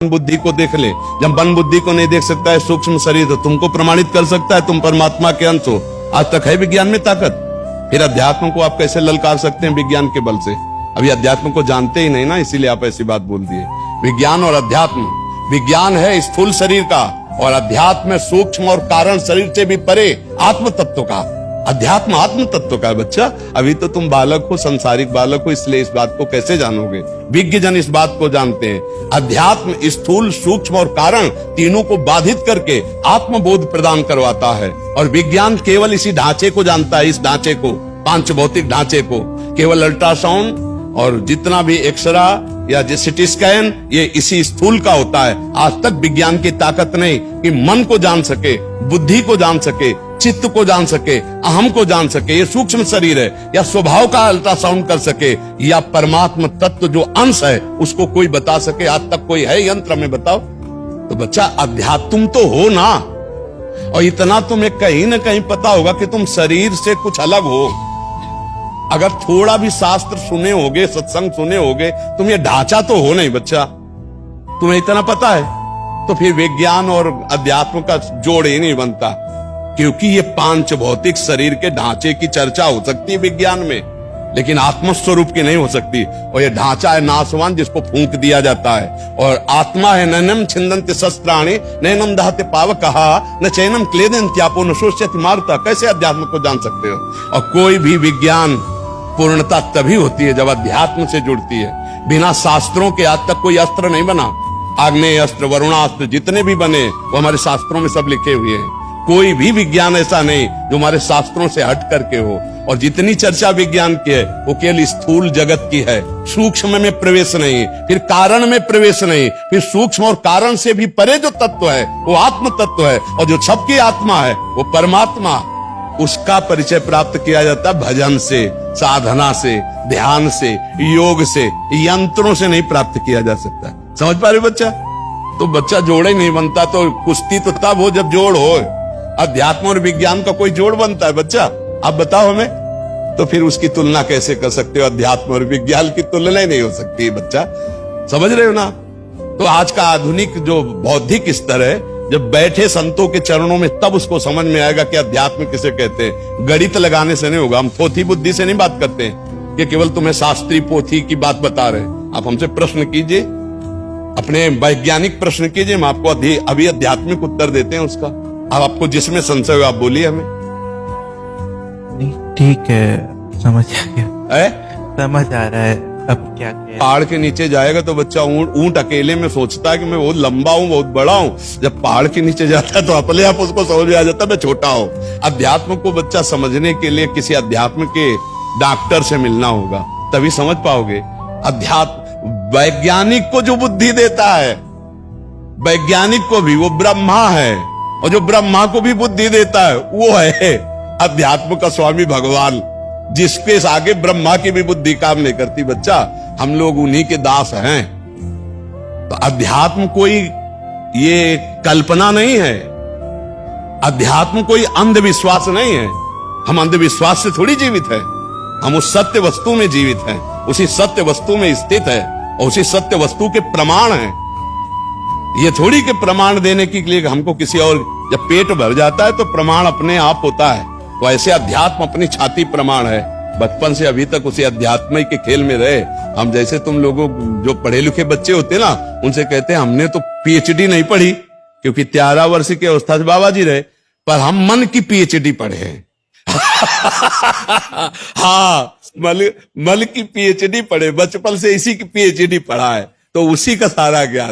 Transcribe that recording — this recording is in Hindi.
बुद्धि को देख ले। जब मन बुद्धि को नहीं देख सकता है सूक्ष्म शरीर, तो तुमको प्रमाणित कर सकता है तुम परमात्मा के अंश हो। आज तक है विज्ञान में ताकत, फिर अध्यात्म को आप कैसे ललकार सकते हैं विज्ञान के बल से? अभी अध्यात्म को जानते ही नहीं ना, इसीलिए आप ऐसी बात बोल दिए। विज्ञान और अध्यात्म, विज्ञान है स्थूल शरीर का और अध्यात्म सूक्ष्म और कारण शरीर से भी परे आत्म तत्व का। अध्यात्म आत्म तत्व का है बच्चा। अभी तो तुम बालक हो, संसारिक बालक हो, इसलिए इस बात को कैसे जानोगे? विज्ञ जन इस बात को जानते हैं। अध्यात्म स्थूल सूक्ष्म और कारण तीनों को बाधित करके आत्मबोध प्रदान करवाता है, और विज्ञान केवल इसी ढांचे को जानता है। इस ढांचे को, पांच भौतिक ढांचे को, केवल अल्ट्रासाउंड और जितना भी एक्सरा या सिटी स्कैन, ये इसी स्थूल का होता है। आज तक विज्ञान की ताकत नहीं कि मन को जान सके, बुद्धि को जान सके, चित्त को जान सके, अहम को जान सके, ये सूक्ष्म शरीर है, या स्वभाव का अल्ट्रासाउंड कर सके, या परमात्मा तत्व जो अंश है उसको कोई बता सके। आज तक कोई है यंत्र में? बताओ। तो बच्चा अध्यात्म तो हो ना, और इतना तुम्हें कहीं ना कहीं पता होगा कि तुम शरीर से कुछ अलग हो। अगर थोड़ा भी शास्त्र सुने होगे, सत्संग सुने होगे, तुम ये ढांचा तो हो नहीं बच्चा, तुम्हें इतना पता है, तो फिर विज्ञान और अध्यात्म का जोड़ ही नहीं बनता। क्योंकि ये पांच भौतिक शरीर के ढांचे की चर्चा हो सकती है विज्ञान में, लेकिन आत्मस्वरूप की नहीं हो सकती। और ये ढांचा है नाशवान, जिसको फूंक दिया जाता है, और आत्मा है नैनम छिंदन्ति शस्त्राणि नैनम दहते पावकः न चैनम क्लेदन्त्यापो न शोष्यति मारुतः। कैसे अध्यात्म को जान सकते हो? और कोई भी विज्ञान पूर्णता तभी होती है जब अध्यात्म से जुड़ती है। बिना शास्त्रों के आज तक कोई अस्त्र नहीं बना। आग्नेय अस्त्र, वरुणास्त्र, जितने भी बने वो हमारे शास्त्रों में सब लिखे हुए हैं। कोई भी विज्ञान ऐसा नहीं जो हमारे शास्त्रों से हट करके हो। और जितनी चर्चा विज्ञान की है वो केवल स्थूल जगत की है, सूक्ष्म में प्रवेश नहीं, फिर कारण में प्रवेश नहीं, फिर सूक्ष्म और कारण से भी परे जो तत्व है वो आत्म तत्व है, और जो सबकी आत्मा है वो परमात्मा। उसका परिचय प्राप्त किया जाता है भजन से, साधना से, ध्यान से, योग से, यंत्रों से नहीं प्राप्त किया जा सकता। समझ पा रहे बच्चा? तो बच्चा जोड़े नहीं बनता, तो कुश्ती तो तब हो जब जोड़ हो। अध्यात्म और विज्ञान का कोई जोड़ बनता है बच्चा? आप बताओ हमें। तो फिर उसकी तुलना कैसे कर सकते हो? अध्यात्म और विज्ञान की तुलना ही नहीं हो सकती है बच्चा। समझ रहे हो ना? तो आज का आधुनिक जो बौद्धिक स्तर है, जब बैठे संतों के चरणों में, तब उसको समझ में आएगा कि अध्यात्म किसे कहते हैं। गणित लगाने से नहीं होगा। हम थोथी बुद्धि से नहीं बात करते हैं कि केवल तुम्हें शास्त्रीय पोथी की बात बता रहे हैं। आप हमसे प्रश्न कीजिए, अपने वैज्ञानिक प्रश्न कीजिए, हम आपको अभी आध्यात्मिक उत्तर देते हैं उसका। अब आपको जिसमें संशय हो आप बोलिए हमें। ठीक है, समझ आ गया। समझ आ रहा है अब क्या कहें। पहाड़ के नीचे जाएगा तो बच्चा ऊंट अकेले में सोचता है कि मैं बहुत लंबा हूं, बहुत बड़ा हूं। जब पहाड़ के नीचे जाता है तो अपने आप उसको समझ में आ जाता है मैं छोटा हूं। अध्यात्म को बच्चा समझने के लिए किसी अध्यात्म के डॉक्टर से मिलना होगा, तभी समझ पाओगे। अध्यात्म वैज्ञानिक को जो बुद्धि देता है, वैज्ञानिक को भी, वो ब्रह्मा है, और जो ब्रह्मा को भी बुद्धि देता है वो है अध्यात्म का स्वामी भगवान, जिसके आगे ब्रह्मा की भी बुद्धि काम नहीं करती बच्चा। हम लोग उन्हीं के दास हैं। तो अध्यात्म कोई ये कल्पना नहीं है, अध्यात्म कोई अंधविश्वास नहीं है। हम अंधविश्वास से थोड़ी जीवित है, हम उस सत्य वस्तु में जीवित हैं, उसी सत्य वस्तु में स्थित है, और उसी सत्य वस्तु के प्रमाण है। ये थोड़ी के प्रमाण देने के लिए हमको किसी और, जब पेट भर जाता है तो प्रमाण अपने आप होता है। तो ऐसे अध्यात्म अपनी छाती प्रमाण है। बचपन से अभी तक उसी अध्यात्म के खेल में रहे। हम जैसे तुम लोगों जो पढ़े लिखे बच्चे होते ना, उनसे कहते हैं हमने तो पीएचडी नहीं पढ़ी, क्योंकि 13 वर्ष की अवस्था से बाबा जी रहे, पर हम मन की पीएचडी पढ़े हैं। हाँ, मन की पीएचडी पढ़े, बचपन से इसी की पीएचडी पढ़ा है, तो उसी का सारा ज्ञान।